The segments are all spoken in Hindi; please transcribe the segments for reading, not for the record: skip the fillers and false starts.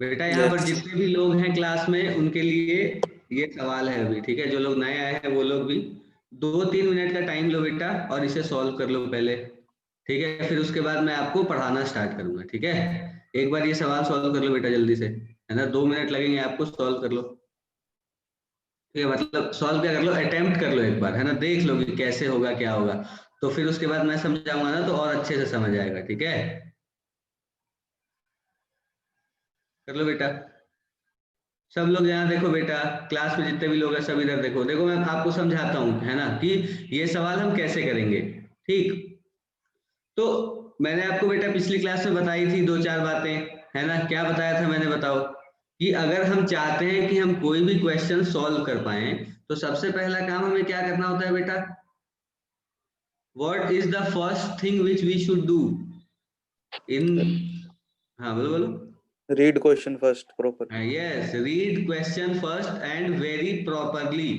बेटा यहाँ पर Yes. जितने भी लोग हैं क्लास में उनके लिए ये सवाल है अभी, ठीक है? जो लोग नए आए हैं वो लोग भी 2-3 मिनट का टाइम लो बेटा और इसे सॉल्व कर लो पहले, ठीक है? फिर उसके बाद मैं आपको पढ़ाना स्टार्ट करूंगा, ठीक है? एक बार ये सवाल सॉल्व कर लो बेटा जल्दी से, है ना? 2 मिनट लगेंगे आपको, सॉल्व कर लो, ठीक है? मतलब सॉल्व क्या कर लो, अटेम्प्ट कर लो एक बार, है ना? देख लो कि कैसे होगा क्या होगा, तो फिर उसके बाद मैं समझाऊंगा ना तो और अच्छे से समझ आएगा, ठीक है? कर लो बेटा सब लोग। यहाँ देखो बेटा, क्लास में जितने भी लोग हैं सब इधर देखो, देखो मैं आपको समझाता हूँ, है ना, कि ये सवाल हम कैसे करेंगे, ठीक? तो मैंने आपको बेटा पिछली क्लास में बताई थी 2-4 बातें, है ना? क्या बताया था मैंने, बताओ? कि अगर हम चाहते हैं कि हम कोई भी क्वेश्चन सॉल्व कर पाए तो सबसे पहला काम हमें क्या करना होता है बेटा? What is the first thing which we should do in, हाँ बोलो बोलो। Read question first properly. Yes, read question first and very properly,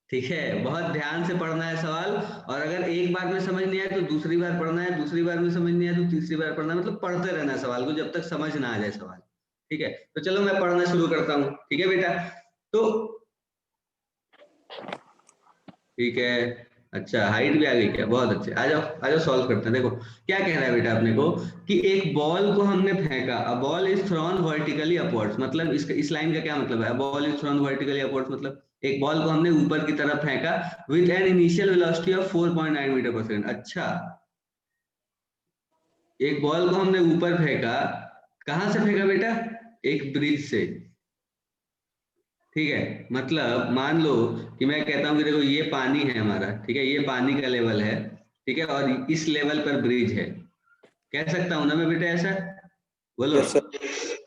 ठीक है? बहुत ध्यान से पढ़ना है सवाल, और अगर एक बार में समझ नहीं आए तो दूसरी बार पढ़ना है, दूसरी बार में समझ नहीं आए तो तीसरी बार पढ़ना है, मतलब पढ़ते रहना है सवाल को जब तक समझ ना आ जाए सवाल, ठीक है? तो चलो मैं पढ़ना शुरू करता हूँ, ठीक है बेटा? तो ठीक है, अच्छा हाइट भी आ गई क्या? बहुत अच्छे, आ जाओ आ जाओ, सॉल्व करते हैं। देखो क्या कह रहा है बेटा अपने को, कि एक बॉल को हमने फेंका, a ball is thrown vertically upwards, मतलब इस लाइन का क्या मतलब है? A ball is thrown vertically upwards मतलब एक बॉल को हमने ऊपर की तरफ फेंका with an initial velocity of 4.9 metre per second. अच्छा, एक बॉल को हमने ऊपर फेंका, कहां से फेंका बेटा? एक ब्रिज से, ठीक है? मतलब मान लो कि मैं कहता हूँ कि देखो ये पानी है हमारा, ठीक है? ये पानी का लेवल है, ठीक है? और इस लेवल पर ब्रिज है, कह सकता हूँ ना मैं बेटा ऐसा? बोलो। Yes sir.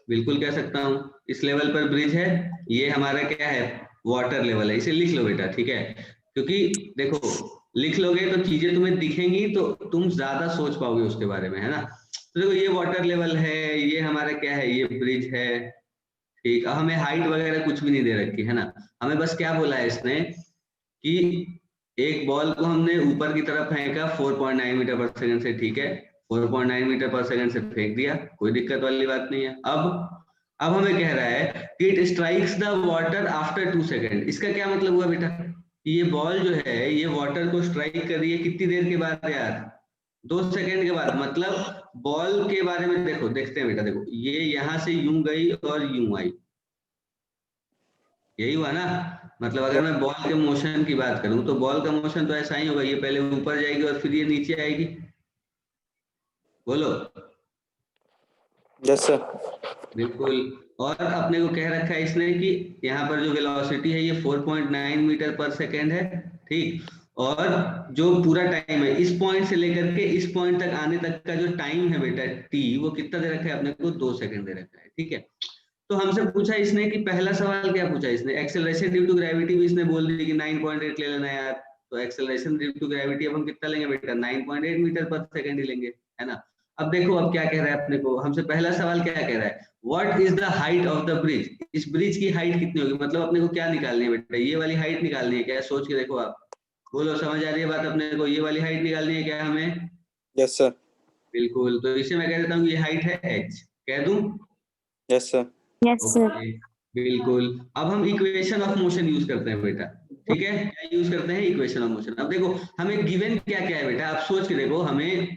बिल्कुल कह सकता हूँ, इस लेवल पर ब्रिज है, ये हमारा क्या है? वाटर लेवल है। इसे लिख लो बेटा, ठीक है? क्योंकि देखो लिख लोगे तो चीजें तुम्हें दिखेंगी तो तुम ज्यादा सोच पाओगे उसके बारे में, है ना? तो देखो ये वाटर लेवल है, ये हमारा क्या है? ये ब्रिज है, ठीक। अब हमें हाइट वगैरह कुछ भी नहीं दे रखी, है ना? हमें बस क्या बोला है इसने, कि एक बॉल को हमने ऊपर की तरफ फेंका 4.9 मीटर पर सेकंड से, ठीक है? 4.9 मीटर पर सेकंड से फेंक दिया, कोई दिक्कत वाली बात नहीं है। अब हमें कह रहा है कि it strikes the water after 2 second. इसका क्या मतलब हुआ बेटा? कि ये बॉल जो है ये वाटर को स्ट्राइक कर रही है कितनी देर के बाद यार? 2 सेकंड के बाद। मतलब बॉल के बारे में देखो, देखते हैं बेटा, देखो ये यहाँ से यूं गई और यूं आई, यही हुआ ना? मतलब अगर मैं बॉल के मोशन की बात करूं तो बॉल का मोशन तो ऐसा ही होगा, ये पहले ऊपर जाएगी और फिर ये नीचे आएगी, बोलो। Yes sir. बिल्कुल। और अपने को कह रखा है इसने कि यहाँ पर जो वेलोसिटी है ये 4.9 मीटर पर सेकेंड है, ठीक? और जो पूरा टाइम है इस पॉइंट से लेकर के इस पॉइंट तक आने तक का जो टाइम है बेटा टी, वो कितना दे रखा है अपने को? 2 सेकंड दे रखा है, ठीक है? तो हमसे पूछा इसने कि पहला सवाल क्या पूछा इसने? एक्सेलरेशन ड्यू टू ग्रेविटी भी इसने बोल दी कि 9.8 ले लेना यार। तो एक्सेलरेशन ड्यू टू ग्रेविटी अब हम कितना लेंगे बेटा? 9.8 मीटर पर सेकंड ही लेंगे, है ना? अब देखो अब क्या कह रहा है अपने को, हमसे पहला सवाल क्या कह रहा है? What is the height of the bridge? इस ब्रिज की हाइट कितनी होगी? मतलब अपने को क्या निकालनी है बेटा? ये वाली हाइट निकालनी है क्या? सोच के देखो आप, बोलो समझ आ रही है बात अपने को? ये वाली हाइट निकालनी है क्या हमें? Yes sir. बिल्कुल। तो इसे मैं कह देता हूँ ये हाइट है h, कह दूं? Yes sir. Yes, sir. Okay, बिल्कुल। अब हम इक्वेशन ऑफ मोशन यूज करते हैं बेटा, ठीक है? क्या यूज करते हैं? Equation of motion. अब देखो हमें गिवन क्या क्या है बेटा, आप सोच के देखो। हमें,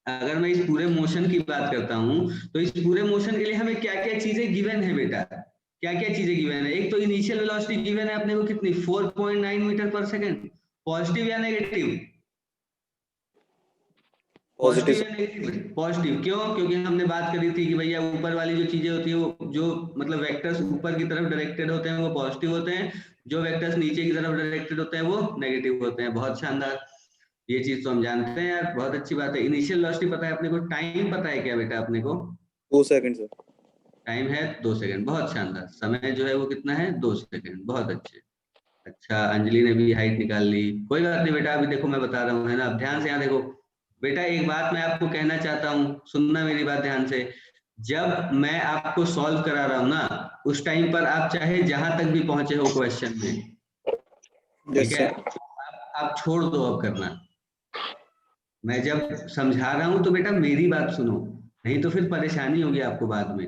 अगर मैं इस पूरे मोशन की बात करता हूं तो इस पूरे मोशन के लिए हमें क्या क्या चीजें गिवन है बेटा? क्या क्या चीजें गिवन है? एक तो इनिशियल वेलोसिटी गिवन है अपने को, कितनी? 4.9 मीटर पर सेकंड। पॉजिटिव या नेगेटिव? Positive positive sir. या नेगेटिव? पॉजिटिव। क्यों? क्योंकि हमने बात करी थी कि भैया ऊपर वाली जो चीजें होती है वो जो मतलब वेक्टर्स ऊपर की तरफ डायरेक्टेड होते हैं वो पॉजिटिव होते हैं, जो वेक्टर्स नीचे की तरफ डायरेक्टेड होते हैं वो नेगेटिव होते हैं। बहुत शानदार, ये चीज तो हम जानते हैं यार, बहुत अच्छी बात है। इनिशियल वेलोसिटी पता है अपने को, टाइम पता है क्या बेटा अपने को? 2 seconds sir. टाइम है 2 सेकंड, बहुत शानदार। समय जो है वो कितना है? 2 सेकंड, बहुत अच्छे। अच्छा अंजलि ने भी हाइट निकाल ली, कोई बात नहीं बेटा, अभी देखो मैं बता रहा हूँ, है ना? अब ध्यान से यहाँ देखो बेटा, एक बात मैं आपको कहना चाहता हूँ, सुनना मेरी बात ध्यान से। जब मैं आपको सॉल्व करा रहा हूँ ना उस टाइम पर आप चाहे जहां तक भी पहुंचे हो क्वेश्चन में, ठीक Yes है? sir. आप छोड़ दो अब करना। मैं जब समझा रहा हूँ तो बेटा मेरी बात सुनो, नहीं तो फिर परेशानी होगी आपको बाद में,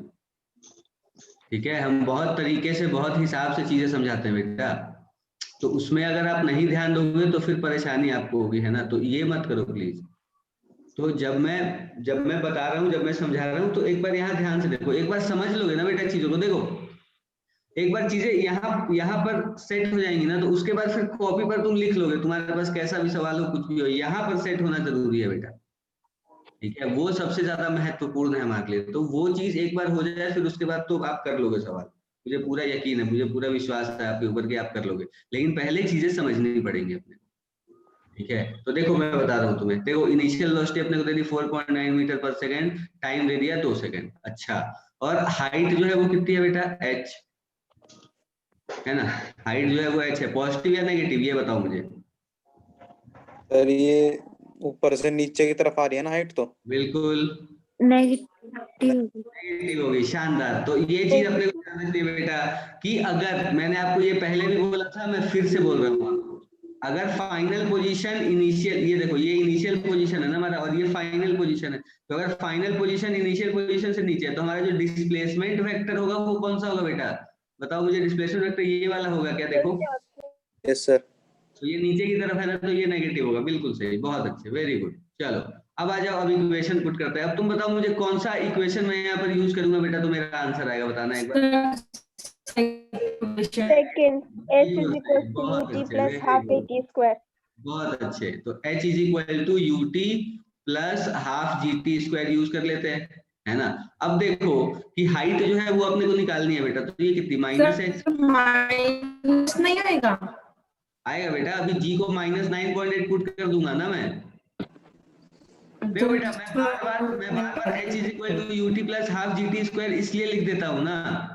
ठीक है, हम बहुत तरीके से बहुत हिसाब से चीजें समझाते हैं बेटा, तो उसमें अगर आप नहीं ध्यान दोगे तो फिर परेशानी आपको होगी, है ना, तो ये मत करो प्लीज। तो जब मैं बता रहा हूँ, जब मैं समझा रहा हूँ, तो एक बार यहाँ ध्यान से देखो, एक बार समझ लोगे ना बेटा चीजों को, देखो एक बार चीजें यहाँ पर सेट हो जाएंगी ना, तो उसके बाद फिर कॉपी पर तुम लिख लोगे, तुम्हारे पास कैसा भी सवाल हो, कुछ भी हो, यहाँ पर सेट होना जरूरी है बेटा। ठीक है, वो सबसे ज्यादा महत्वपूर्ण है हमारे लिए, तो वो चीज एक बार हो जाए फिर उसके बाद तो आप कर लोगे सवाल, मुझे पूरा यकीन है, मुझे पूरा विश्वास है आपके ऊपर कि आप कर लोगे, लेकिन पहले चीजें समझनी पड़ेंगी अपने। ठीक है, तो देखो मैं बता रहा हूँ तुम्हें, देखो इनिशियल वेलोसिटी अपने को दे दी 4.9 मीटर पर सेकंड, टाइम दे दिया 2 सेकंड। अच्छा, और हाइट जो है वो कितनी है बेटा, h, है ना, हाइट जो है वो h है, पॉजिटिव या नेगेटिव ये बताओ मुझे। सर ये ऊपर से नीचे की तरफ आ रही है ना हाइट, तो बिल्कुल नेगेटिव होगी, शानदार। तो ये चीज अपने को ध्यान रखनी है बेटा, कि अगर मैंने आपको ये पहले भी बोला था, मैं फिर से बोल रहा हूँ, अगर फाइनल पोजीशन इनिशियल, ये देखो ये इनिशियल पोजीशन है ना हमारा, और ये फाइनल पोजीशन है, तो अगर फाइनल पोजीशन इनिशियल पोजीशन से नीचे है, तो हमारा जो डिस्प्लेसमेंट वेक्टर होगा वो कौन सा होगा बेटा, बताओ मुझे, डिस्प्लेसमेंट वेक्टर ये वाला होगा क्या, देखो यस सर। तो ये नीचे की तरफ है ना, तो ये नेगेटिव होगा, बिल्कुल सही, बहुत अच्छे, वेरी गुड। चलो अब आ जाओ, अब इक्वेशन पुट करते हैं। अब तुम बताओ मुझे कौन सा इक्वेशन मैं यहाँ पर यूज करूंगा बेटा, तो मेरा आंसर आएगा, बताना एक बार। Second h is equal to बहुत ut अच्छे, plus very half good, at square। बहुत अच्छे। तो h is equal to ut plus half gt square use कर लेते हैं, है ना। अब देखो कि हाइट जो है वो अपने को निकालनी है बेटा, तो ये कितनी, माइनस h माइनस नहीं आएगा, आएगा बेटा, अभी g को -9.8 पुट कर दूंगा ना मैं। देखो बेटा, मैं बार बार h is equal to ut plus half gt square इसलिए लिख देता हूँ ना,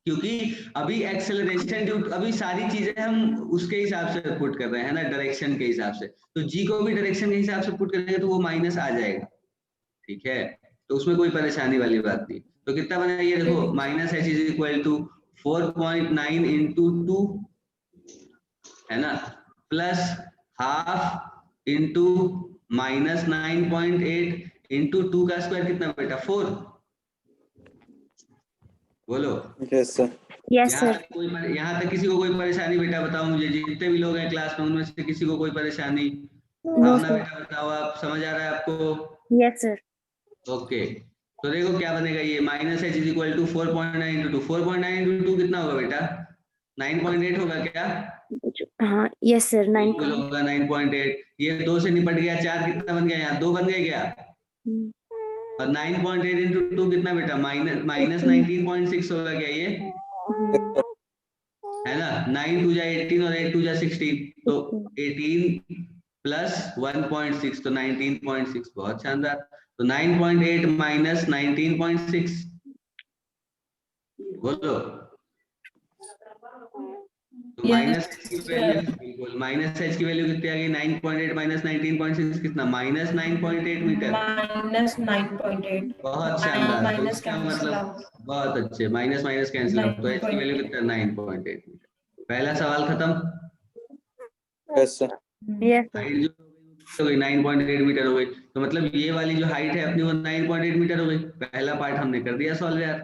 क्योंकि अभी एक्सेलरेशन ड्यू, अभी सारी चीजें हम उसके हिसाब से पुट कर रहे हैं ना, डायरेक्शन के हिसाब से, तो जी को भी डायरेक्शन के हिसाब से पुट करेंगे तो वो माइनस आ जाएगा। ठीक है, तो उसमें कोई परेशानी वाली बात नहीं। तो कितना बना ये देखो, minus h is equal to 4.9 into 2, है ना, plus half into minus 9.8 into 2 का स्क्वायर कितना बेटा, 4, बोलो। Yes sir. Yes sir. यहाँ तक किसी को कोई परेशानी बेटा, बताओ मुझे, जितने भी लोग हैं क्लास में उनमें से किसी को कोई परेशानी, भावना बेटा बताओ, आप समझ आ रहा है आपको। Yes sir. ओके, तो देखो क्या बनेगा, ये minus h is equal to 4.9 into 2, 4.9 into 2 कितना होगा बेटा, 9.8 होगा क्या, हाँ यस सर, 9 बिल्कुल होगा 9.8। ये 2 से निपट गया, 4 कितना बन गया, यहाँ 2 बन गया क्या, और 9.8 इंटू 2 कितना बेटा, माइनस 19.6 होगा क्या ये, है ना, 9 टू जा 18 और 8 टू जा 16, तो 18 प्लस 1.6 तो 19.6, बहुत शानदार। तो 9.8 माइनस 19.6, बोलो। तो माइनस एच की वैल्यू, बिल्कुल माइनस एच की वैल्यू कितनी आ गई, 9.8 माइनस 19.6 कितना, माइनस 9.8 मीटर, माइनस 9.8, बहुत शानदार। तो माइनस इसका कैंसिल मतलब आउट, बहुत अच्छे, माइनस माइनस कैंसिल आउट, तो एच की वैल्यू कितना, 9.8 मीटर। पहला सवाल खत्म। Yes sir. यस हाइट जो हो गई 9.8 मीटर हो गई, तो मतलब ये वाली जो हाइट है अपनी वो 9.8 मीटर हो गई। पहला पार्ट हमने कर दिया सॉल्व यार।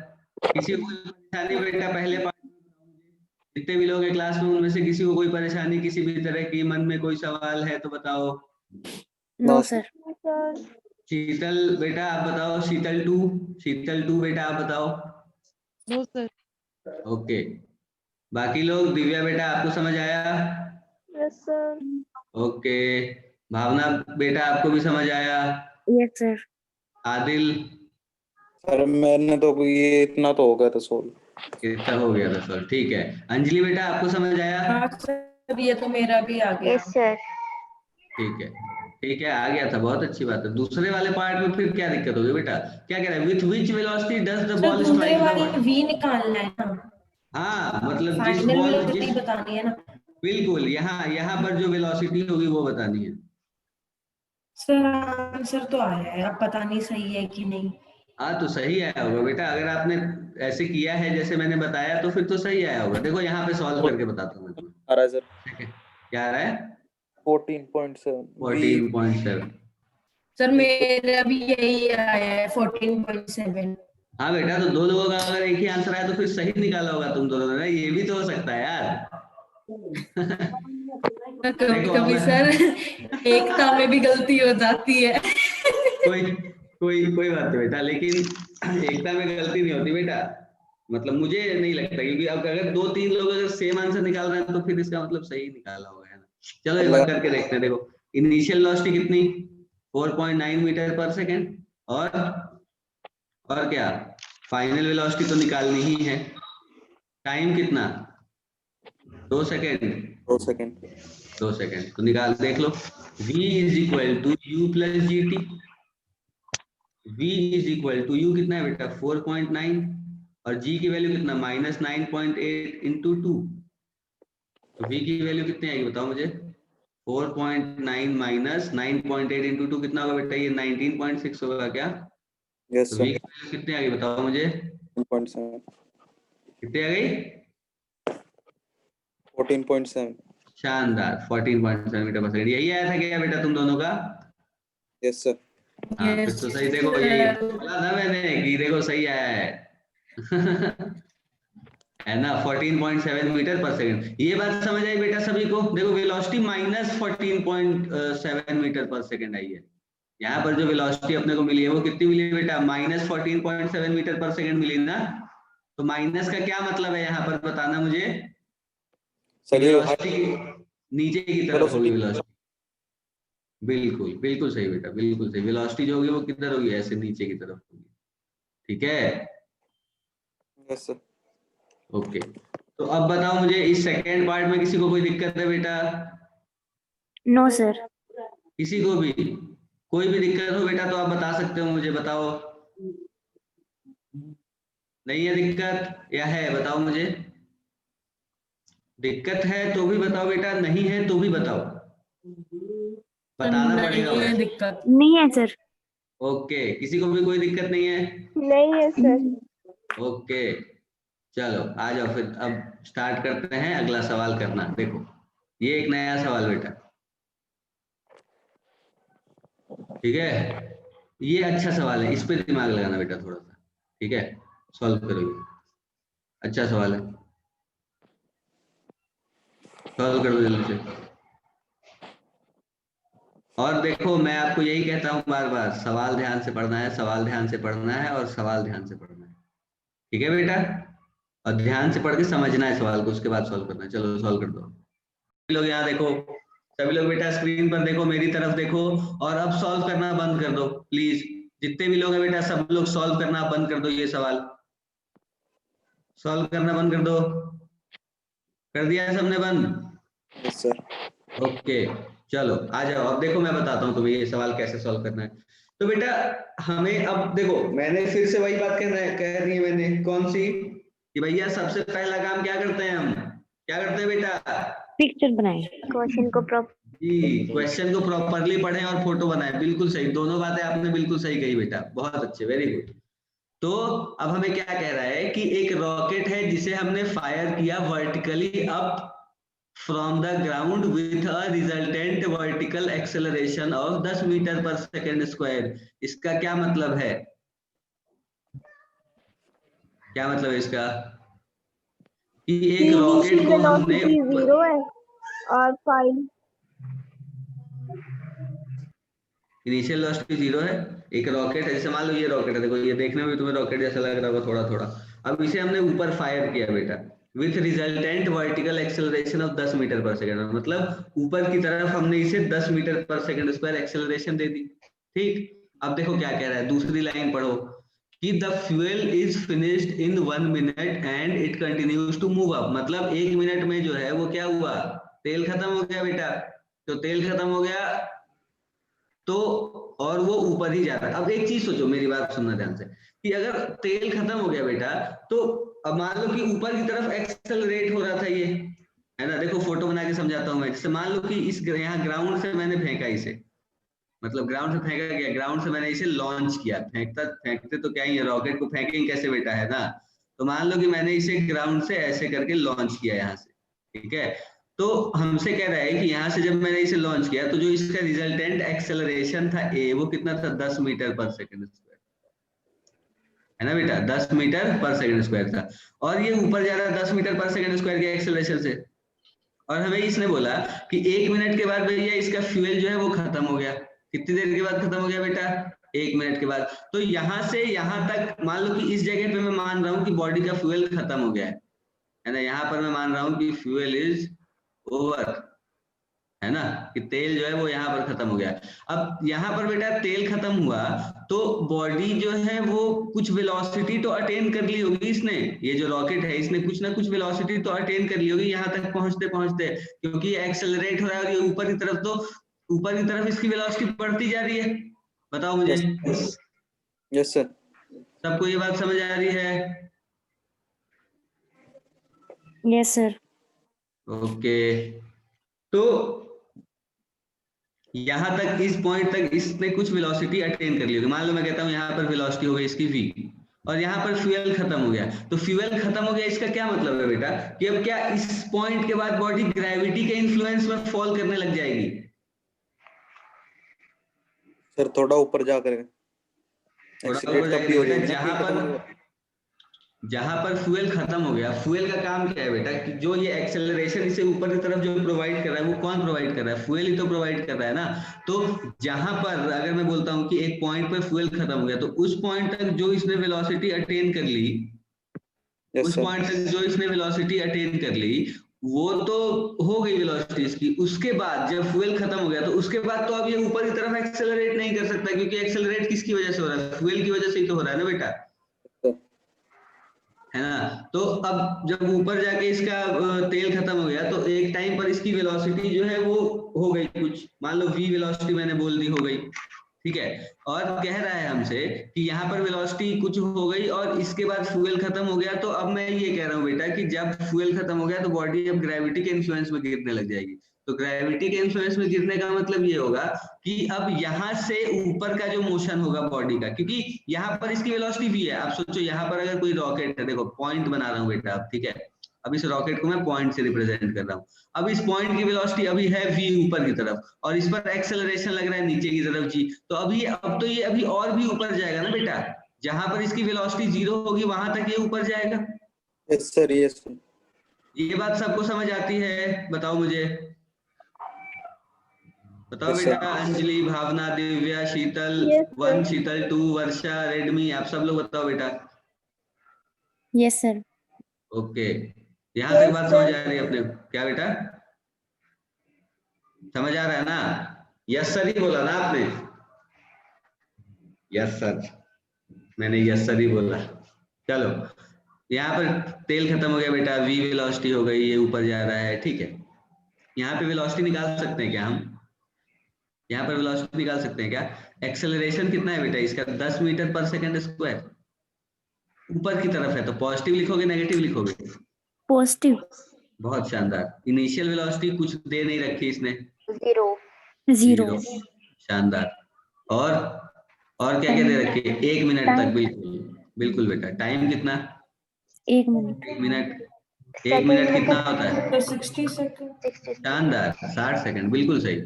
किसी को कोई परेशानी बेटा पहले पार्ट, जितने भी लोग हैं क्लास में उनमें से किसी को कोई परेशानी, किसी भी तरह की मन में कोई सवाल है तो बताओ। No sir. शीतल बेटा आप बताओ, शीतल टू बेटा आप बताओ। No sir. ओके, बाकी लोग, दिव्या बेटा आपको समझ आया। Yes sir. ओके, भावना बेटा आपको भी समझ आया। Yes sir. आदिल, सर मैंने तो ये इतना तो हो गया था सोल्व। कितना हो गया था सर, ठीक है। अंजलि बेटा आपको समझ आया। हाँ सर ये तो मेरा भी आ गया। Yes sir. ठीक है, ठीक है, आ गया था, बहुत अच्छी बात है। दूसरे वाले पार्ट में फिर क्या दिक्कत होगी बेटा, क्या कह रहा है, with which velocity does the sir ball दूसरे स्ट्राइक वाली द, वी निकालना है ना, हाँ मतलब जिस फाइनल बॉल, वेलोसिटी जिस, बतानी है ना। बिल्कुल यहाँ पर जो वेलोसिटी होगी वो बतानी है। सर आंसर तो आया है, अब पता नहीं सही है कि नहीं। हाँ तो सही आया होगा बेटा, अगर आपने ऐसे किया है जैसे मैंने बताया तो फिर तो सही आया होगा। देखो यहाँ पे सॉल्व करके बताता हूँ मैं तुम्हें। आ रहा है सर। ठीक है, क्या आ रहा है, 14.7 14.7। सर मेरा भी यही आया है 14.7। हाँ बेटा, तो दो लोगों का अगर एक ही आंसर आया तो फिर सही निकाला होगा तुम दोनों ने ना, ये भी तो हो सकता है यार। कभी देखो अब कभी सर एकता में भी गलती हो जाती है। कोई कोई बात नहीं बेटा, लेकिन एकता में गलती नहीं होती बेटा, मतलब मुझे नहीं लगता, क्योंकि अब अगर दो तीन लोग अगर सेम आंसर निकाल रहे हैं तो फिर इसका मतलब सही निकाला होगा, है ना। चलो एक बार करके देखते हैं। देखो इनिशियल वेलोसिटी कितनी, 4.9 मीटर पर सेकेंड, और क्या, फाइनल वेलोसिटी तो निकालनी ही है। टाइम कितना, 2 सेकेंड। 2 सेकंड। 2 सेकेंड तो निकाल देख लो। v is equal to u plus g t. v is equal to u कितना है बेटा, 4.9, और g की वैल्यू कितना, -9.8 इंटू 2। तो v की वैल्यू कितनी आएगी बताओ मुझे, 4.9 माइनस 9.8 इंटू 2 कितना होगा बेटा, ये 19.6 होगा क्या। यस तो v सर। की वैल्यू कितनी आ गई बताओ मुझे, 14.7। कितनी आ गई, 14.7। शानदार, 14.7 मीटर पर सेकंड। यही आया था क्या बेटा तुम दोनों का। Yes sir. हाँ फिर Yes, तो सही, देखो यही sir. बोला था मैंने कि देखो सही आया है। है ना, 14.7 मीटर पर सेकंड। ये बात समझ आई बेटा सभी को। देखो वेलोसिटी -14.7 मीटर पर सेकंड आई है। यहाँ पर जो वेलोसिटी अपने को मिली है वो कितनी मिली है बेटा, -14.7 मीटर पर सेकंड मिली ना। तो माइनस का क्या मतलब है यहाँ पर बताना मुझे, कि सर ये वेलोसिटी नीचे की तरफ होगी वेलोसिटी। वेलोसिटी। बिल्कुल बिल्कुल सही बेटा, बिल्कुल सही। वेलोसिटी जो होगी वो किधर होगी, ऐसे नीचे की तरफ होगी, ठीक है। Yes sir. ओके, तो अब बताओ मुझे इस सेकेंड पार्ट में किसी को कोई दिक्कत है बेटा, नो सर। किसी को भी कोई भी दिक्कत हो बेटा तो आप बता सकते हो मुझे, बताओ। नहीं है दिक्कत या है, बताओ मुझे। दिक्कत है तो भी बताओ बेटा, नहीं है तो भी बताओ, बताना पड़ेगा नहीं है बस। दिक्कत। नहीं है सर। ओके, किसी को भी कोई दिक्कत नहीं है। नहीं है सर। ओके, चलो आ जाओ फिर, अब स्टार्ट करते हैं अगला सवाल करना। देखो ये एक नया सवाल बेटा, ठीक है। ये अच्छा सवाल है, इस पे दिमाग लगाना बेटा थोड़ा सा, ठीक है। सॉल्व करोगे, अच्छा सवाल है, सॉल्व कर दो जल्दी से। और देखो मैं आपको यही कहता हूँ बार बार, सवाल ध्यान से पढ़ना है, सवाल ध्यान से पढ़ना है, और सवाल ध्यान से पढ़ना है, ठीक है बेटा। और ध्यान से पढ़ के समझना है सवाल को, उसके बाद सॉल्व करना है। चलो सॉल्व कर दो। सभी लोग यहाँ देखो, सभी लोग बेटा स्क्रीन पर देखो, मेरी तरफ देखो, और अब सॉल्व करना बंद कर दो प्लीज। जितने भी लोग हैं बेटा सब लोग सॉल्व करना बंद कर दो, ये सवाल सॉल्व करना बंद कर दो। कर दिया है सबने बंद। Yes sir. ओके, चलो आ जाओ। अब देखो मैं बताता हूँ तुम्हें ये सवाल कैसे सॉल्व करना है। तो बेटा हमें अब देखो, मैंने फिर से वही बात कह रही है मैंने, कौन सी, कि भैया सबसे पहला काम क्या करते हैं हम, क्या करते हैं बेटा, पिक्चर बनाए, क्वेश्चन को जी क्वेश्चन को प्रॉपरली पढ़ें और फोटो बनाएं। बिल्कुल सही, दोनों बातें आपने बिल्कुल सही कही बेटा, बहुत अच्छे, वेरी गुड। तो अब हमें क्या कह रहा है कि एक रॉकेट है जिसे हमने फायर किया vertically up from the ground with a resultant vertical acceleration of 10 metre per second square. इसका क्या मतलब है, क्या मतलब है इसका, कि एक रॉकेट को हमने जीरो है और फाइव इनिशियल वेलोसिटी 0 है। एक रॉकेट है, जैसे मान लो ये रॉकेट है, देखो ये देखने में भी तुम्हें रॉकेट जैसा लग रहा होगा थोड़ा थोड़ा। अब इसे हमने ऊपर फायर किया बेटा with resultant vertical acceleration of 10 metre per second, मतलब ऊपर की तरफ हमने इसे 10 metre per second square acceleration दे दी, ठीक। अब देखो क्या कह रहा है, दूसरी लाइन पढ़ो, कि the fuel is finished in 1 minute and it continues to move up. मतलब 1 मिनट में जो है वो क्या हुआ, तेल खत्म हो गया बेटा। तो तेल खत्म हो गया तो, और वो ऊपर ही जा रहा है। अब एक चीज सोचो, मेरी बात सुनना ध्यान से, कि अगर तेल खत्म हो गया बेटा, तो अब मान लो कि ऊपर की तरफ एक्सेलरेट हो रहा था ये, है ना। देखो फोटो बना के समझाता हूँ मैं। जैसे मान लो कि इस यहाँ ग्राउंड से मैंने फेंका इसे, मतलब ग्राउंड से फेंका गया, ग्राउंड से मैंने इसे लॉन्च किया, फेंकते तो क्या ही है, रॉकेट को फेंकेंगे कैसे बेटा, है ना। तो मान लो कि मैंने इसे ग्राउंड से ऐसे करके लॉन्च किया यहाँ से, ठीक है। तो हमसे कह रहा है कि यहाँ से जब मैंने इसे लॉन्च किया तो जो इसका रिजल्टेंट एक्सेलरेशन था ए, वो कितना था, 10 मीटर पर सेकंड स्क्वायर। है ना बेटा, 10 मीटर पर सेकंड स्क्वायर था, और ये ऊपर जा रहा है 10 मीटर पर सेकंड स्क्वायर के एक्सेलरेशन से, और हमें इसने बोला कि 1 मिनट के बाद भैया इसका फ्यूल जो है वो खत्म हो गया। कितनी देर के बाद खत्म हो गया बेटा? 1 मिनट के बाद। तो यहाँ से यहाँ तक मान लो कि इस जगह पे मैं मान रहा हूँ कि बॉडी का फ्यूल खत्म हो गया है ना, यहाँ पर मैं मान रहा हूँ कि फ्यूल इज ओवर, है ना, कि तेल जो है वो यहाँ पर खत्म हो गया। अब यहाँ पर बेटा तेल खत्म हुआ तो बॉडी जो है वो कुछ वेलोसिटी तो अटेन कर ली होगी इसने, ये जो रॉकेट है इसने कुछ ना कुछ वेलोसिटी तो अटेन कर ली होगी यहाँ तक पहुंचते पहुंचते, क्योंकि एक्सेलरेट हो रहा है और ये ऊपर की तरफ, तो ऊपर की तरफ इसकी वेलोसिटी बढ़ती जा रही है। बताओ मुझे। Yes sir. सबको ये बात समझ आ रही है? Yes sir. ओके, तो यहां तक इस पॉइंट तक इसने कुछ वेलोसिटी अटेन कर ली होगी। मान लो मैं कहता हूं यहाँ पर वेलोसिटी हो गई इसकी v, और यहाँ पर फ्यूल खत्म हो गया। तो फ्यूल खत्म हो गया इसका क्या मतलब है बेटा, कि अब क्या इस पॉइंट के बाद बॉडी ग्रेविटी के इन्फ्लुएंस में फॉल करने लग जाएगी? सर थोड़ा ऊपर जाकर थोड़ा ऊपर जाएगी बेटा, जहां पर फ्यूल खत्म हो गया। फ्यूल का काम क्या है बेटा, कि जो ये एक्सेलरेशन इसे ऊपर की तरफ जो प्रोवाइड कर रहा है वो कौन प्रोवाइड कर रहा है? फ्यूल ही तो प्रोवाइड कर रहा है ना। तो जहां पर अगर मैं बोलता हूं कि एक पॉइंट पर फ्यूल खत्म हो गया, तो उस पॉइंट तक जो इसने वेलोसिटी अटेन कर ली, उस पॉइंट तक जो इसने वेलोसिटी अटेन कर ली वो तो हो गई वेलोसिटी इसकी। उसके बाद जब फ्यूल खत्म हो गया तो उसके बाद तो अब ये ऊपर की तरफ एक्सेलरेट नहीं कर सकता, क्योंकि एक्सेलरेट किसकी वजह से हो रहा है? फ्यूल की वजह से ही तो हो रहा है ना बेटा, है ना। तो अब जब ऊपर जाके इसका तेल खत्म हो गया तो एक टाइम पर इसकी वेलोसिटी जो है वो हो गई कुछ, मान लो v वेलोसिटी मैंने बोल दी हो गई, ठीक है। और कह रहा है हमसे कि यहाँ पर वेलोसिटी कुछ हो गई और इसके बाद फ्यूल खत्म हो गया। तो अब मैं ये कह रहा हूँ बेटा कि जब फ्यूल खत्म हो गया तो बॉडी अब ग्रेविटी के इन्फ्लुएंस में गिरने लग जाएगी। तो ग्रेविटी के इन्फ्लुएंस में गिरने का मतलब ये होगा कि अब यहाँ से ऊपर का जो मोशन होगा बॉडी का, क्योंकि यहाँ पर इसकी वेलोसिटी v है। आप सोचो यहाँ पर अगर कोई रॉकेट है, देखो पॉइंट बना रहा हूँ बेटा अब, ठीक है। अब इस रॉकेट को मैं पॉइंट से रिप्रेजेंट कर रहा हूँ। अब इस पॉइंट की वेलोसिटी अभी है v ऊपर की तरफ, और इस पर एक्सेलरेशन लग रहा है नीचे की तरफ g। तो अभी अब तो ये अभी और भी ऊपर जाएगा ना बेटा, जहां पर इसकी वेलोसिटी 0 होगी वहां तक ये ऊपर जाएगा। Yes sir, yes sir. ये बात सबको समझ आती है? बताओ मुझे, बताओ Yes, बेटा। अंजलि, भावना, दिव्या, शीतल Yes, sir. 1, शीतल 2, वर्षा, रेडमी, आप सब लोग बताओ बेटा। Yes sir. ओके, यहाँ तक बात समझ आ रही है अपने? क्या बेटा समझ आ रहा है ना? यस सर ही बोला ना आपने? यस सर, मैंने यस सर ही बोला। चलो, यहाँ पर तेल खत्म हो गया बेटा, v वेलोसिटी हो गई, ये ऊपर जा रहा है, ठीक है। यहाँ पे वेलोसिटी निकाल सकते हैं क्या हम? यहाँ पर वेलोसिटी निकाल सकते हैं क्या? एक्सेलरेशन कितना है बेटा इसका? 10 मीटर पर सेकंड स्क्वायर। ऊपर की तरफ है तो पॉजिटिव लिखोगे नेगेटिव लिखोगे? पॉजिटिव। बहुत शानदार। इनिशियल वेलोसिटी कुछ दे नहीं रखी इसने, 0। शानदार। और क्या क्या दे रखी है? 1 मिनट तक। बिल्कुल बिल्कुल बेटा। टाइम कितना? 1 मिनट। 1 मिनट। 1 मिनट कितना होता है? 60 सेकंड। शानदार, 60 सेकंड, बिल्कुल सही।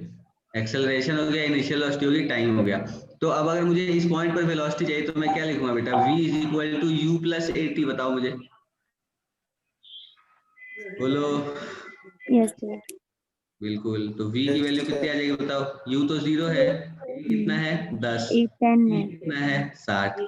एक्सेलरेशन हो गया, इनिशियल वेलोसिटी हो गई, टाइम हो गया। तो अब अगर मुझे इस पॉइंट पर वेलोसिटी चाहिए तो मैं क्या लिखूंगा बेटा? v = u + 80। बताओ मुझे, बोलो। Yes sir. बिल्कुल। तो v की वैल्यू कितनी आ जाएगी बताओ? u तो 0 है, कितना है? 10, 10 है। कितना है? 60।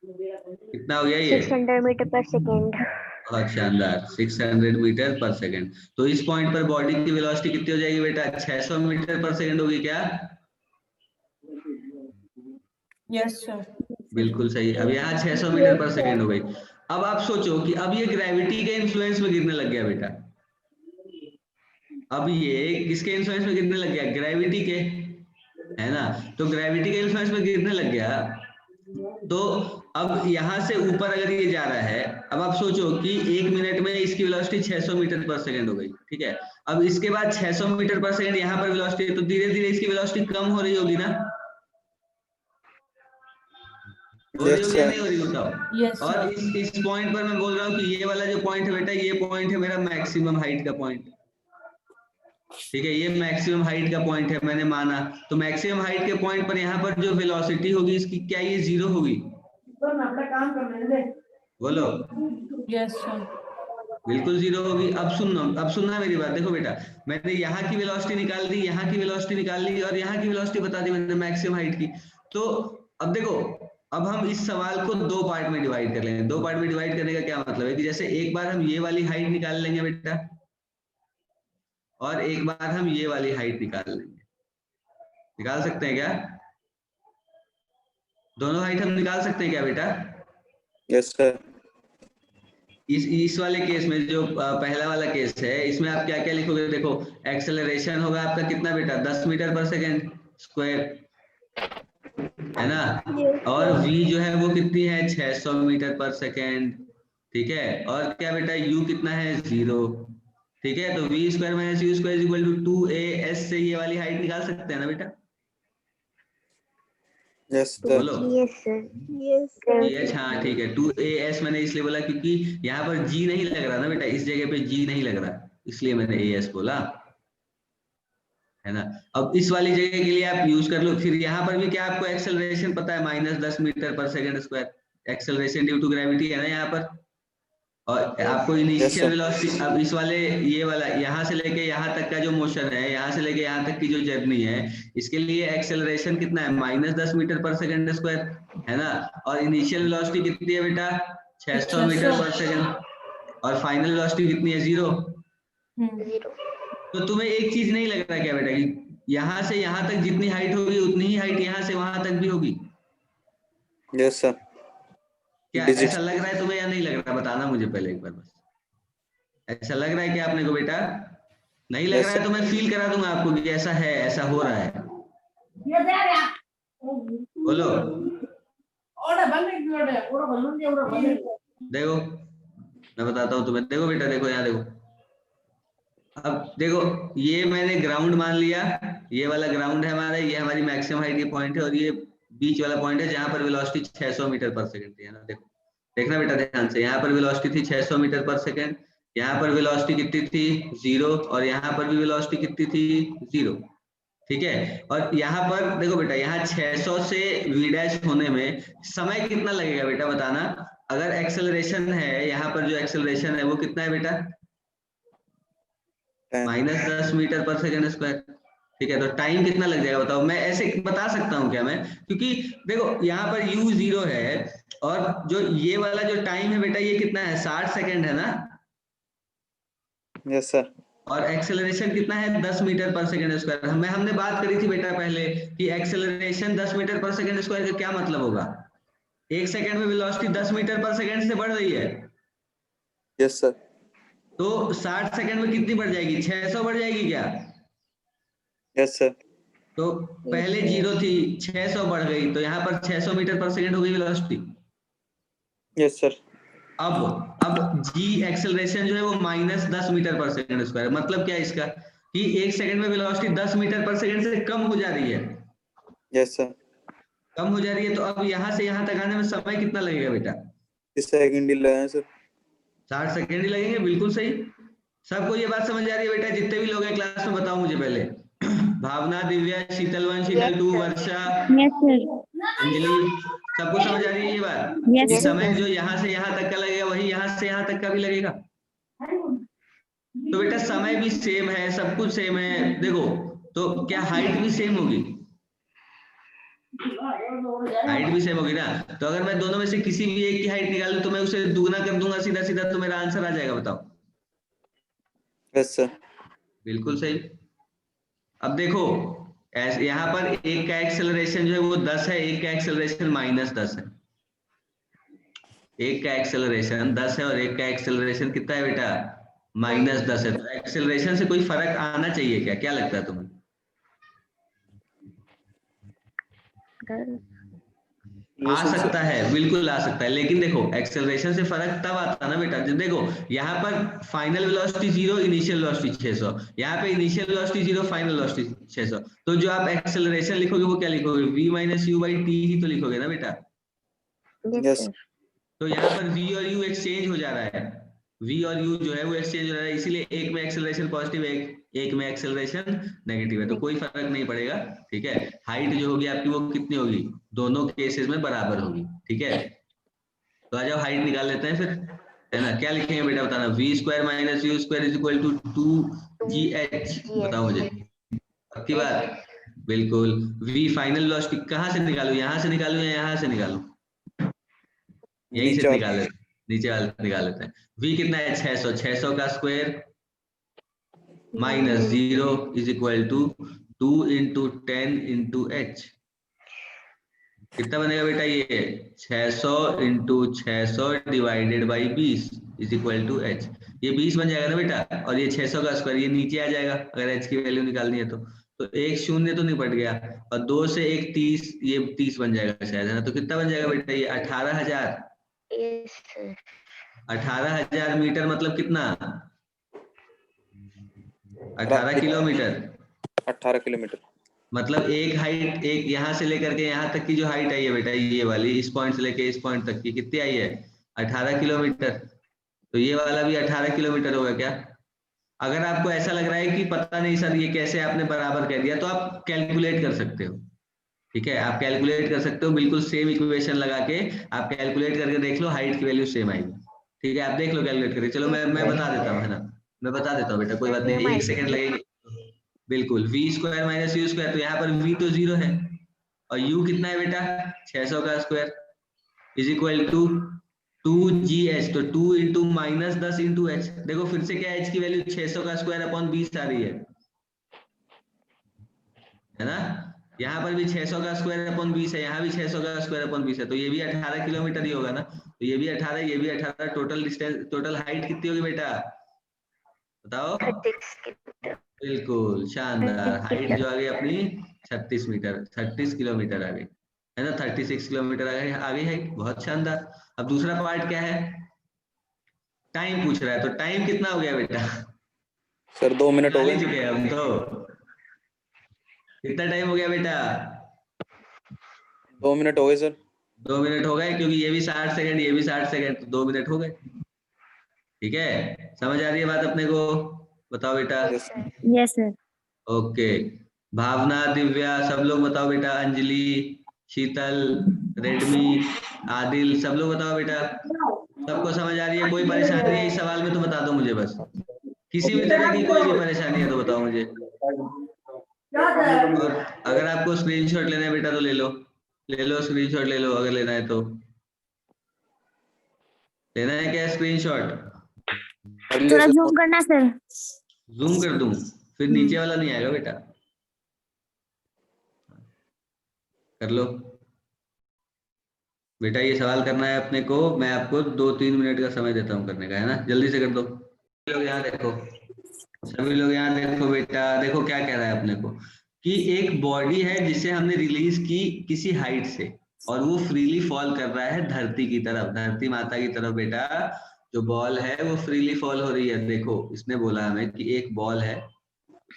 कितना हो गया ये? 600 मीटर पर सेकंड। बहुत शानदार, 600 मीटर पर सेकंड। तो इस पॉइंट पर बॉडी की वेलोसिटी कितनी हो जाएगी बेटा? 600 मीटर पर सेकंड होगी क्या? Yes sir. बिल्कुल सही। अब यहाँ 600 मीटर पर सेकंड हो गई। अब आप सोचो कि अब ये ग्रेविटी के इन्फ्लुएंस में गिरने लग गया बेटा। अब ये किसके इन्फ्लुएंस में गिरने लग गया? ग्रेविटी के, है ना। तो ग्रेविटी के इन्फ्लुएंस में गिरने लग गया। तो अब यहाँ से ऊपर अगर ये जा रहा है, अब आप सोचो कि 1 मिनट में इसकी वेलोसिटी 600 मीटर पर सेकंड हो गई, ठीक है। अब इसके बाद 600 मीटर पर सेकंड यहाँ पर वेलोसिटी, तो धीरे धीरे इसकी वेलोसिटी कम हो रही होगी ना? हो रही होगी या नहीं हो रही बताओ? यस और इस पॉइंट पर मैं बोल रहा हूँ कि ये वाला जो पॉइंट है बेटा, ये पॉइंट है मेरा मैक्सिमम हाइट का पॉइंट, ठीक है। ये मैक्सिमम हाइट का पॉइंट है, मैंने माना। तो मैक्सिमम हाइट के पॉइंट पर यहाँ पर जो वेलोसिटी होगी इसकी, क्या ये 0 होगी? बोलो। Yes sir. बिल्कुल जीरो होगी। अब सुनना मेरी बात। देखो बेटा, मैंने यहाँ की वेलोसिटी निकाल दी, यहाँ की वेलोसिटी निकाल ली और यहाँ की वेलोसिटी बता दी मैंने मैक्सिमम हाइट की। तो अब देखो, अब हम इस सवाल को दो पार्ट में डिवाइड कर लेंगे। दो पार्ट में डिवाइड करने का क्या मतलब है कि जैसे एक बार हम ये वाली हाइट निकाल लेंगे बेटा और एक बार हम ये वाली हाइट निकाल लेंगे। निकाल सकते हैं क्या? दोनों हाइट हम निकाल सकते हैं क्या बेटा? Yes sir. इस वाले केस में जो पहला वाला केस है, इसमें आप क्या क्या लिखोगे? देखो, एक्सेलरेशन होगा आपका कितना बेटा? 10 मीटर पर सेकेंड स्क्वायर, है ना? और v जो है वो कितनी है? 600 मीटर पर सेकेंड। ठीक है, और क्या बेटा? u कितना है? 0। ठीक है, तो v square minus u square equal to 2as से ये वाली हाइट निकाल सकते हैं ना बेटा? Yes sir. बोलो। Yes sir. यस yes, हाँ ठीक है। 2as मैंने इसलिए बोला क्योंकि यहाँ पर g नहीं लग रहा ना बेटा, इस जगह पे g नहीं लग रहा, इसलिए मैंने as बोला, है ना? अब इस वाली जगह के लिए आप यूज कर लो। फिर यहाँ पर भी क्या आपको एक्सेलरेशन पता है? -10 metre per second square acceleration due to gravity है ना यहाँ पर। और आपको इनिशियल sir. वेलोसिटी, अब इस वाले ये वाला यहाँ से लेके यहाँ तक का जो मोशन है, यहाँ से लेके यहाँ तक की जो जर्नी है, इसके लिए एक्सेलरेशन कितना है? -10 मीटर पर सेकेंड स्क्वायर, है ना? और इनिशियल वेलोसिटी कितनी है बेटा? 600 मीटर पर सेकेंड। और फाइनल वेलोसिटी कितनी है? 0। जीरो। तो तुम्हें एक चीज नहीं लग रहा क्या बेटा कि यहाँ से यहाँ तक जितनी हाइट होगी उतनी ही हाइट यहाँ से वहां तक भी होगी? Yes sir. क्या ऐसा लग रहा है तुम्हें या नहीं लग रहा? बताना मुझे पहले एक बार बस। ऐसा लग रहा है क्या आपने को बेटा? नहीं लग रहा है तो मैं फील करा दूंगा आपको कि ऐसा है, ऐसा हो रहा है। बोलो। देखो मैं बताता हूँ तुम्हें। देखो बेटा, देखो यहाँ देखो। अब देखो, ये मैंने ग्राउंड मान लिया, ये वाला ग्राउंड है हमारा, ये हमारी मैक्सिमम हाइट की पॉइंट है और ये बीच वाला पॉइंट है जहां पर वेलोसिटी 600 मीटर पर सेकंड थी, है ना? देखो, देखना बेटा ध्यान से। यहाँ पर वेलोसिटी थी 600 मीटर पर सेकंड, यहाँ पर वेलोसिटी कितनी थी? 0, और यहाँ पर भी वेलोसिटी कितनी थी? 0। ठीक है, और यहाँ पर देखो बेटा, यहाँ 600 से v डैश होने में समय कितना लगेगा बेटा? बताना। अगर एक्सेलरेशन है, यहाँ पर जो एक्सेलरेशन है वो कितना है बेटा? -10 मीटर पर सेकेंड स्क्वायर। ठीक है, तो टाइम कितना लग जाएगा बताओ? मैं ऐसे बता सकता हूँ क्या मैं? क्योंकि देखो यहाँ पर u 0 है और जो ये वाला जो टाइम है बेटा, ये कितना है? 60 सेकेंड है ना? Yes sir. और एक्सेलरेशन कितना है? 10 मीटर पर सेकेंड स्क्वायर। हमने बात करी थी बेटा पहले कि acceleration 10 metre per second square का क्या मतलब होगा? एक सेकेंड में वेलोसिटी 10 मीटर पर सेकेंड से बढ़ रही है। Yes sir. तो 60 सेकेंड में कितनी बढ़ जाएगी? 600 बढ़ जाएगी क्या? Yes sir. तो पहले 0 थी, 600 बढ़ गई, तो यहाँ पर 600 मीटर पर सेकेंड हो गई वेलोसिटी। Yes sir. अब g एक्सेलरेशन जो है वो -10 मीटर पर सेकेंड स्क्वायर। मतलब क्या है इसका? कि एक सेकंड में वेलोसिटी 10 मीटर पर सेकेंड से कम हो जा रही है। Yes sir. कम हो जा रही है, तो अब यहाँ से यहाँ तक आने में समय कितना लगेगा बेटा? 30 सेकंड ही लगा सर। 60 सेकेंड ही लगेंगे। बिल्कुल सही। सबको ये बात समझ आ रही है बेटा? जितने भी लोग हैं क्लास में बताओ मुझे पहले। भावना, दिव्या, शीतलवन, शीतल 2, वर्षा, यस सर। अंजलि, सबको समझ आ रही है ये बात? यस कि सर। समय जो यहाँ से यहाँ तक का लगेगा वही यहाँ से यहाँ तक का भी लगेगा। तो बेटा समय भी सेम है, सब कुछ सेम है। देखो, तो क्या हाइट भी सेम होगी? हाइट भी सेम होगी ना? तो अगर मैं दोनों में से किसी भी एक की हाइट निकालूं तो मैं उसे दुगना कर दूंगा सीधा सीधा, तो मेरा आंसर आ जाएगा। बताओ। Yes sir. बिल्कुल सही। अब देखो, यहाँ पर एक का एक्सेलरेशन जो है वो 10 है, एक का एक्सेलरेशन -10 है। एक का एक्सेलरेशन 10 है और एक का एक्सेलरेशन कितना है बेटा? -10 है। तो एक्सेलरेशन से कोई फर्क आना चाहिए क्या? क्या लगता है तुम्हें? आ सकता है, बिल्कुल आ सकता है। लेकिन देखो, एक्सेलरेशन से फर्क तब आता है ना बेटा, जब देखो यहाँ पर फाइनल वेलोसिटी 0, इनिशियल वेलोसिटी 600, यहाँ पे इनिशियल वेलोसिटी 0, फाइनल वेलोसिटी 600। तो जो आप एक्सेलरेशन लिखोगे वो क्या लिखोगे? v - u/t ही तो लिखोगे ना बेटा? यस। तो यहाँ पर v और u एक्सचेंज हो जा रहा है। v और u जो है वो एक्सचेंज हो रहा है, इसीलिए एक में एक्सेलरेशन पॉजिटिव है, एक में एक्सेलरेशन नेगेटिव है। तो कोई फर्क नहीं पड़ेगा। ठीक है, हाइट जो होगी आपकी वो कितनी होगी? दोनों केसेस में बराबर होगी। ठीक है, तो आ जाओ हाइट निकाल लेते हैं फिर, है ना। क्या लिखेंगे बेटा बताना, v square minus u square is equal to 2gh, बताओ मुझे, पक्की बात, बिल्कुल। v फाइनल वेलोसिटी कहाँ से निकालूं, यहाँ से निकालूं या यहाँ से निकालूं, यहीं से नीचे निकाल लेते हैं, नीचे वाले निकाल लेते हैं। v कितना है 600, 600 का square minus 0 is equal to 2 into 10 into h, कितना बनेगा बेटा ये 600 into 600 divided by 20 is equal to h, ये 20 बन जाएगा ना बेटा, और ये 600 का स्क्वायर ये नीचे आ जाएगा अगर h की वैल्यू निकालनी है तो एक शून्य तो निपट गया, और 2 से 1 30, ये 30 बन जाएगा शायद, है ना। तो कितना बन जाएगा बेटा ये 18,000, Yes, sir. 18,000 मीटर मतलब कितना, 18 किलोमीटर, 18 किलोमीटर। मतलब एक हाइट, एक यहाँ से लेकर के यहाँ तक की जो हाइट आई है बेटा, ये वाली इस पॉइंट से लेके इस पॉइंट तक की कितनी आई है 18 किलोमीटर, तो ये वाला भी 18 किलोमीटर होगा क्या। अगर आपको ऐसा लग रहा है कि पता नहीं सर ये कैसे आपने बराबर कह दिया, तो आप कैलकुलेट कर सकते हो, ठीक है, आप कैलकुलेट कर सकते हो, बिल्कुल सेम इक्वेशन लगा के आप कैलकुलेट करके देख लो, हाइट की वैल्यू सेम आएगी, ठीक है, आप देख लो कैलकुलेट करके। चलो मैं बता देता हूँ, है ना, मैं बता देता हूँ बेटा, कोई बात नहीं, 1 सेकंड लगेगी, बिल्कुल। v square minus u square, तो यहाँ पर v तो 0 है, और u कितना है बेटा 600 का square is equal to 2gh, तो 2 इंटू माइनस 10 इंटू h, देखो फिर से क्या h की वैल्यू 600 का स्क्वायर अपॉन 20 आ रही है ना, यहाँ पर भी 600 का स्क्वायर अपॉन 20 है, यहाँ भी 600 का स्क्वायर अपॉन 20 है, तो ये भी 18 किलोमीटर ही होगा ना, तो ये भी 18, ये भी 18, टोटल डिस्टेंस, टोटल हाइट कितनी होगी बेटा बताओ, 36 बिल्कुल शानदार, हाइट जो आ गई अपनी 36 मीटर, 36 किलोमीटर आ गई, है ना, 36 किलोमीटर आ गई हाइट, बहुत शानदार। अब दूसरा पार्ट क्या है, टाइम पूछ रहा है, तो टाइम कितना हो गया बेटा, सर 2 मिनट हो निकाल ही गए। चुके हैं हम तो, कितना टाइम हो गया बेटा 2 मिनट हो गए सर। 2 मिनट हो गए, क्योंकि ये भी 60 सेकंड, ये भी 60 सेकंड, तो 2 मिनट हो गए, ठीक है, समझ आ रही है बात अपने को, बताओ बेटा। Yes Yes, sir. ओके, भावना, दिव्या, सब लोग बताओ बेटा, अंजलि, शीतल, रेडमी, आदिल, सब लोग बताओ बेटा, सबको समझ आ रही है, कोई परेशानी है इस सवाल में तो बता दो मुझे, बस किसी भी तरह की कोई भी परेशानी है तो बताओ मुझे, और अगर आपको स्क्रीनशॉट लेना है बेटा तो ले लो स्क्रीनशॉट ले लो, अगर लेना है तो, लेना है क्या स्क्रीनशॉट, कर लिया थोड़ा सर। जूम करना सर। जूम कर दूं, फिर नीचे वाला नहीं आएगा बेटा, कर लो बेटा, ये सवाल करना है अपने को, मैं आपको 2-3 मिनट का समय देता हूँ करने का, है ना, जल्दी से कर दो। लोग यहाँ देखो, सभी लोग यहाँ देखो बेटा, देखो क्या कह रहा है अपने को, कि एक बॉडी है जिसे हमने रिलीज की किसी हाइट से, और वो फ्रीली फॉल कर रहा है धरती की तरफ, धरती माता की तरफ बेटा, जो बॉल है वो फ्रीली फॉल हो रही है, देखो इसने बोला हमें कि एक बॉल है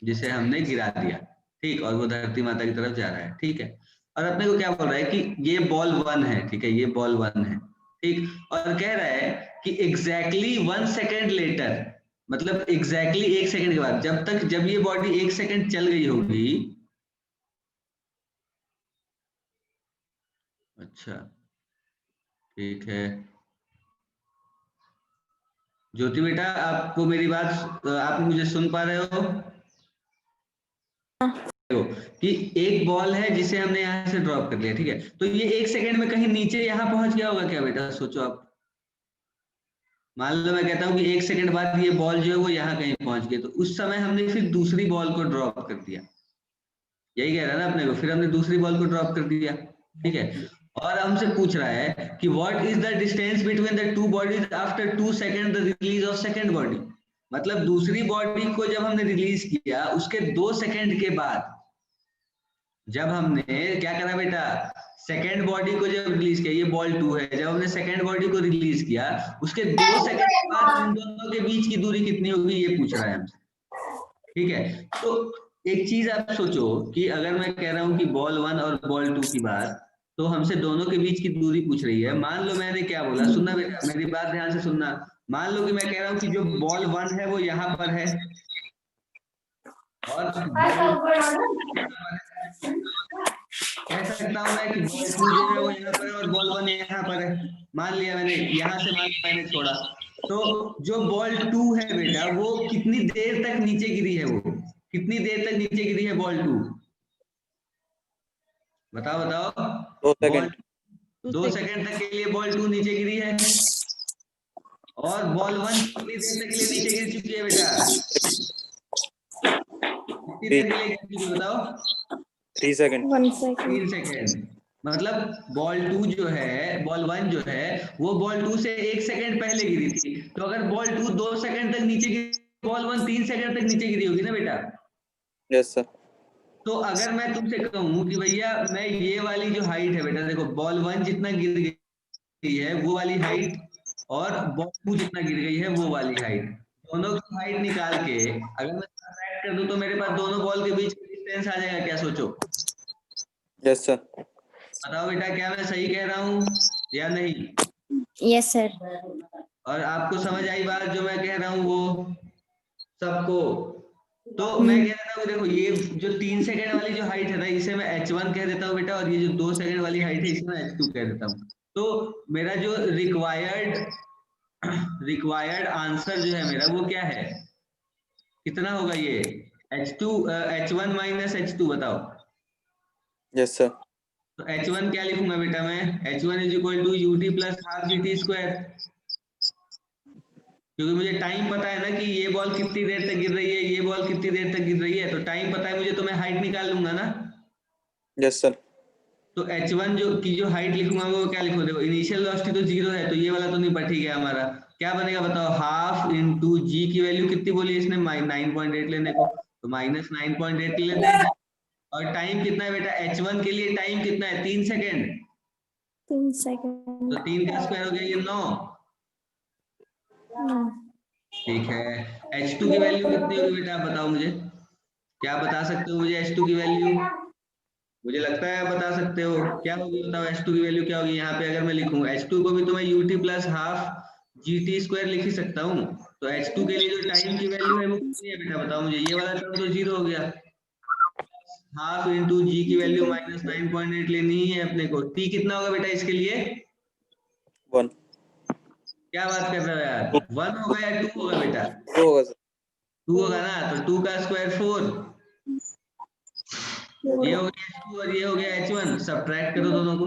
जिसे हमने गिरा दिया, ठीक, और वो धरती माता की तरफ जा रहा है, ठीक है, और अपने को क्या बोल रहा है कि ये बॉल 1 है, ठीक है, ये बॉल 1 है, ठीक, और कह रहा है कि एग्जैक्टली 1 सेकेंड लेटर, मतलब एग्जैक्टली 1 सेकेंड के बाद, जब ये बॉडी 1 सेकेंड चल गई होगी, अच्छा ठीक है, ज्योति बेटा आपको मेरी बात, आप मुझे सुन पा रहे हो, कि एक बॉल है जिसे हमने यहाँ से ड्रॉप कर लिया, ठीक है, तो ये 1 सेकेंड में कहीं नीचे यहाँ पहुंच गया होगा क्या बेटा, सोचो आप, मान लो मैं कहता हूँ कि 1 सेकेंड बाद ये बॉल जो है वो यहाँ कहीं पहुंच गई, तो उस समय हमने फिर दूसरी बॉल को ड्रॉप कर दिया, यही कह रहा है ना अपने को, फिर हमने दूसरी बॉल को ड्रॉप कर दिया, ठीक है, और हमसे पूछ रहा है कि what is the distance between the two bodies after 2 second the release of second body, मतलब दूसरी बॉडी को जब हमने रिलीज किया उसके 2 सेकेंड के बाद, जब हमने क्या करा बेटा, सेकेंड बॉडी को जब रिलीज किया, ये बॉल 2 है, जब हमने सेकेंड बॉडी को रिलीज किया उसके 2 सेकेंड के बाद उन दोनों के बीच की दूरी कितनी होगी, ये पूछ रहा है हमसे, ठीक है। तो एक चीज आप सोचो कि अगर मैं कह रहा हूं कि बॉल 1 और बॉल 2 की बात, तो हमसे दोनों के बीच की दूरी पूछ रही है, मान लो मैंने क्या बोला, सुनना बेटा, मेरी बात ध्यान से सुनना, मान लो कि मैं कह रहा हूं कि जो बॉल 1 है वो यहाँ पर है, और कह सकता हूँ मैं कि बॉल 2 जो है वो यहाँ पर है और बॉल 1 यहाँ पर है। मान लिया मैंने, यहाँ से मैंने छोड़ा, तो जो बॉल 2 है बेटा वो कितनी देर तक नीचे गिरी है, वो कितनी देर तक नीचे गिरी है बॉल 2? बताओ बताओ। 2 बॉल सेकंड। 2 सेकंड तक के लिए बॉल 2 नीचे गिरी है, और बॉल 1 कितनी देर तक के लिए नीचे गिर चुकी है बेटा? कितनी देर के लिए गिर चुकी है बताओ? 3 सेकंड। 1 second. 3 सेकंड। मतलब बॉल 2 जो है, बॉल 1 जो है वो बॉल 2 से 1 सेकंड पहले गिरी थी, तो अगर बॉल 2 2 सेकंड तक नीचे गिरी, बॉल 1 3 सेकंड तक नीचे गिरी होगी ना बेटा? Yes sir. तो अगर मैं तुमसे कहूं कि भैया मैं ये वाली जो हाइट है बेटा, देखो बॉल 1 जितना गिर गई है वो वाली हाइट, और बॉल 2 जितना गिर गई है वो वाली हाइट, दोनों की हाइट निकाल के अगर मैं सब्ट्रैक्ट कर दूं तो मेरे पास दोनों बॉल के बीच डिस्टेंस आ जाएगा, क्या सोचो? Yes sir. बताओ बेटा, क्या मैं सही कह रहा हूँ या नहीं? Yes, sir. और आपको समझ आई बात जो मैं कह रहा हूँ वो सबको? तो मैं कह रहा हूँ देखो, ये जो 3 सेकंड वाली जो हाइट है ना, इसे मैं h1 कह देता हूँ बेटा, और ये जो 2 सेकंड वाली हाइट है इसे मैं h2 कह देता हूँ। तो मेरा जो रिक्वायर्ड आंसर जो है मेरा वो क्या है, कितना होगा ये? h1 माइनस h2, बताओ। Yes sir. तो h1 क्या लिखूंगा बेटा मैं? h1 is equal to ut plus half gt square, क्योंकि मुझे टाइम पता है ना कि ये बॉल कितनी देर तक गिर रही है, ये बॉल कितनी देर तक गिर रही है, तो टाइम पता है मुझे, तो मैं हाइट निकाल लूंगा ना। Yes sir. तो h1 जो हाइट लिखूंगा वो क्या लिखूंगा? देखो इनिशियल वेलोसिटी तो 0 है, तो ये वाला तो नहीं पर ठीक है हमारा, क्या बनेगा बताओ? हाफ इंटू जी की वैल्यू कितनी बोली इसने? 9.8 लेने को, तो माइनस 9.8 लेते हैं। और टाइम कितना है बेटा? h1 के लिए टाइम कितना है? 3 सेकेंड। 3 second. तो 3 का स्क्वायर हो गया ये 9। ठीक है, h2 की वैल्यू कितनी होगी बेटा, आप बताओ मुझे, क्या बता सकते हो मुझे h2 की वैल्यू? मुझे लगता है आप बता सकते हो, क्या होगी बताओ h2 की वैल्यू क्या होगी? यहाँ पे अगर मैं लिखूं h2 को भी तो मैं ut plus half gt square लिख ही सकता हूँ, तो h2 के लिए जो टाइम की वैल्यू है वो कितनी है बेटा बताओ मुझे? ये वाला टर्म तो 0 हो गया, हाफ इंटू जी की वैल्यू माइनस 9.8 लेनी ही है अपने को। t कितना होगा बेटा इसके लिए? 1। क्या बात कर रहे हो यार, 1 होगा या 2 होगा बेटा? 2 होगा सर। 2 होगा ना, तो 2 का स्क्वायर 4, ये हो गया h2 और ये हो गया h1, सब्ट्रैक्ट करो दोनों को,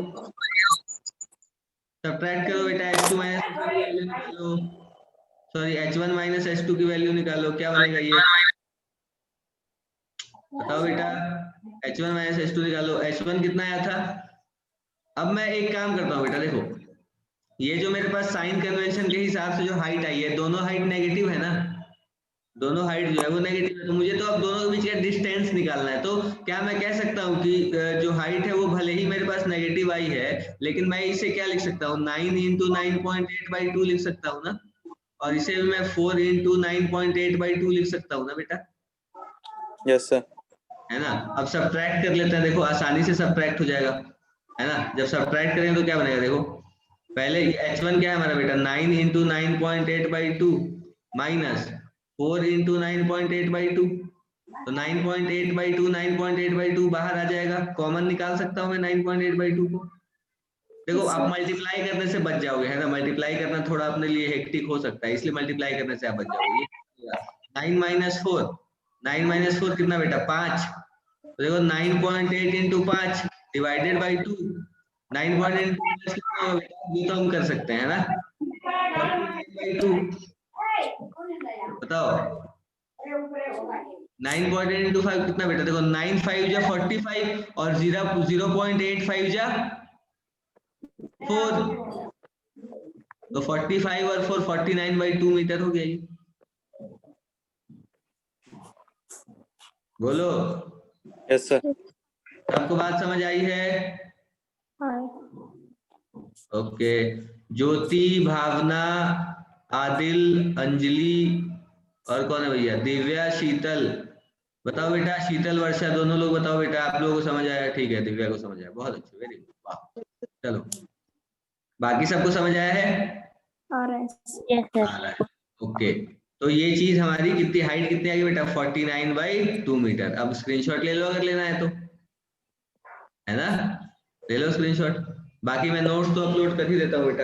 सब्ट्रैक्ट करो बेटा, h2 माइनस h1 की वैल्यू निकालो, सॉरी h1 माइनस h2 की वैल्यू निकालो, क्या बनेगा ये बताओ बेटा? h1 माइनस h2 निकालो, h1 कितना आया था? अब मैं एक काम करता हूँ बेटा, देखो ये जो मेरे पास साइन कन्वेंशन के हिसाब से जो हाइट आई है, दोनों हाइट नेगेटिव है ना, दोनों हाइट जो है वो नेगेटिव है, तो मुझे तो अब दोनों के बीच का डिस्टेंस निकालना है। तो क्या मैं कह सकता हूँ कि जो हाइट है वो भले ही मेरे पास नेगेटिव आई है, लेकिन मैं इसे क्या लिख सकता हूँ? 9 इंटू 9.8/2 लिख सकता हूँ ना, और इसे भी मैं 4 इंटू 9.8/2 लिख सकता हूँ ना बेटा, यस सर। है ना? अब सब्ट्रैक्ट कर लेते हैं, देखो आसानी से सब्ट्रैक्ट हो जाएगा, है ना? जब सब्ट्रैक्ट करेंगे तो क्या बनेगा? देखो पहले h1 क्या है हमारा बेटा? 9 इंटू 9.8/2 माइनस 4 इंटू 9.8/2, तो 9.8/2 9.8/2 बाहर आ जाएगा, कॉमन निकाल सकता हूँ मैं 9.8/2 को। देखो आप मल्टीप्लाई करने से बच जाओगे, है ना? मल्टीप्लाई करना थोड़ा अपने लिए हेक्टिक हो सकता है, इसलिए मल्टीप्लाई करने से आप बच जाओगे। 9 माइनस 4, 9 माइनस 4 कितना बेटा? 5। तो देखो 9.8 इंटू 5 डिवाइडेड बाई 2, 9.8 कितना होगा बेटा? ये तो हम कर सकते हैं ना, 49/2, बताओ 9.8 इंटू 5 कितना बेटा? देखो 9 5 जा 45 और 0.85 जा 4, तो 45 और 4 49/2 मीटर हो गया ये। बोलो, यस सर। सबको बात समझ आई है? ओके, ज्योति, भावना, आदिल, अंजलि और कौन है भैया? दिव्या, शीतल, बताओ बेटा। शीतल, वर्षा, दोनों लोग बताओ बेटा, आप लोगों को समझ आया? ठीक है, दिव्या को समझ आया, बहुत अच्छे, वेरी गुड, वाह। चलो बाकी सबको समझ आया है? Yes, sir. आ रहा है, ओके। तो ये चीज हमारी कितनी हाइट कितनी आ गई बेटा? 49/2 मीटर। अब स्क्रीनशॉट ले लो अगर लेना है तो। है ना, ले लो स्क्रीनशॉट। बाकी मैं नोट्स तो अपलोड कर ही देता हूँ बेटा।